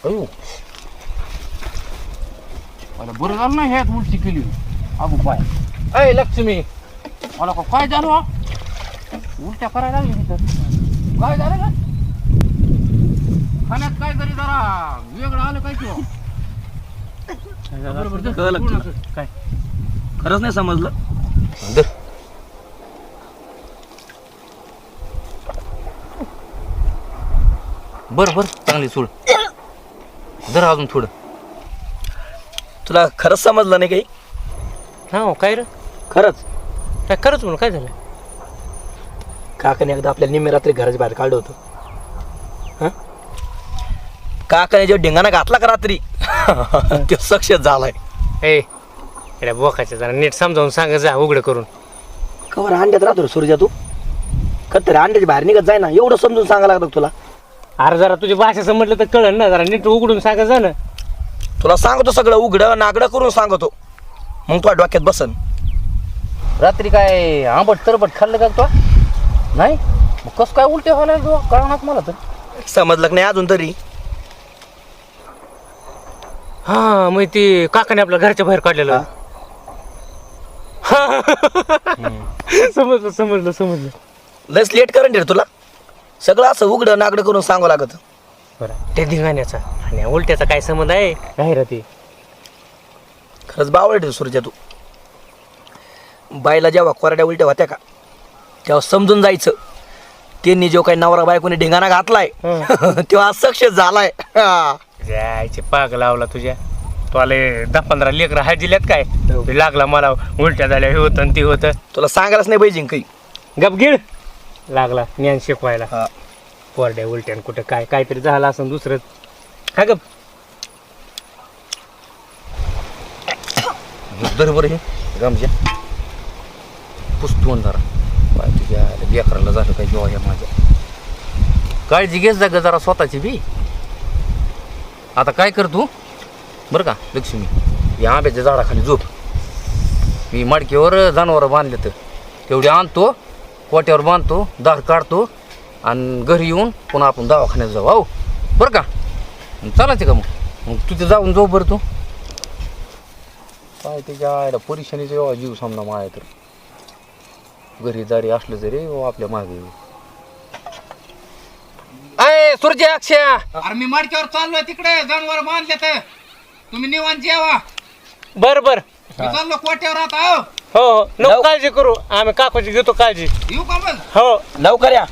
अयो मला बरं झालं ना ह्यात उलटी केली अगो पाय अय लक्ष्मी मला काय झालं हा उलट्या करायला लागली तिथं काय झालं का खाण्यात काय तरी जरा वेगळं आलं काय किंवा काय खरंच नाही समजलं बर बर चांगली सोड जरा अजून थोडं तुला खरंच समजलं नाही काही हा काय रे खरंच काय खरंच म्हणून काय झालं काकाने एकदा आपल्या निम्मे रात्री घराच्या बाहेर काढलं होतं हं? काकाने जो ढिंगाणा घातला का रात्री तो सक्सेस झालाय ए एवढ्या बोकाच्या जरा नीट समजावून सांग जा उघडं करून कवर अंड्यात राहतो रे सूर्या तू कधी अंड्याच्या बाहेर निघत जाय ना एवढं समजून सांगायला लागतं तुला अरे जरा तुझी भाषा समजलं तर कळलं ना जरा नीट उघडून सांगा जा ना तुला सांगतो सगळं उघडं नागडं करून सांगतो मग तुझ्या डोक्यात बसन रात्री काय आंबट तरबट खाल्लं का तू नाही मग कसं काय उलटे व्हायला तू कळणार मला तर समजलं नाही अजून तरी हा मग ती काकाने आपल्या घरच्या बाहेर काढलेलं समजलं समजलं समजलं लस लेट करून दे तुला सगळं असं उघडं नागडं करून सांगावं लागत बरं ते धिंगाण्याचा आणि उलट्याचा काय संबंध आहे नाही रे ते खरंच बावळट सूर्या तू बाईला जेव्हा कोरड्या उलट्या होत्या का तेव्हा समजून जायचं त्यांनी जो काही नवरा बायकोने ढिंगाणा घातलाय तेव्हा सक्सेस झालाय जायचे पाग लावला तुझ्या तू आले 10-15 लेकरं हाजिल्यात काय लागला मला उलट्या झाल्या हे होतं आणि ते होतं तुला सांगायलाच नाही पाहिजे काही गपगिळ लागला ज्ञान शिकवायला हा कोरड्या उलट्यान कुठं काय काहीतरी झालं असं दुसरंच काय गप बरोबर हे गमच्या पुस्तून जरा काय तुझ्या बेकराला झालं काय जेव्हा ह्या माझ्या काळजी घेत जा ग जरा स्वतःची बी आता काय कर तू बरं का लक्ष्मी या आंब्याच्या झाडाखाली झोप मी मडकीवर जनावरं बांधले तर तेवढे आणतो कोट्यावर बांधतो दार काढतो आणि घरी येऊन पुन्हा आपण दवाखान्यात जाऊ हो बरं का चालायचं का मग तुझं जाऊन जाऊ बरं तू काय त्याच्या आयला परेशानीचा एवढा जीव सामना माया तर घरी दारी असलं तरी आपल्या मागे अय सूर्य अक्षय अरे मी मडक्यावर चाललोय तिकडे जनावर बांधले तर तुम्ही निवांत जेवा बर बर मी चाललो कोट्यावर आता हो हो नको काळजी करू आम्ही काकूची घेतो काळजी येऊ का मग हो लवकर या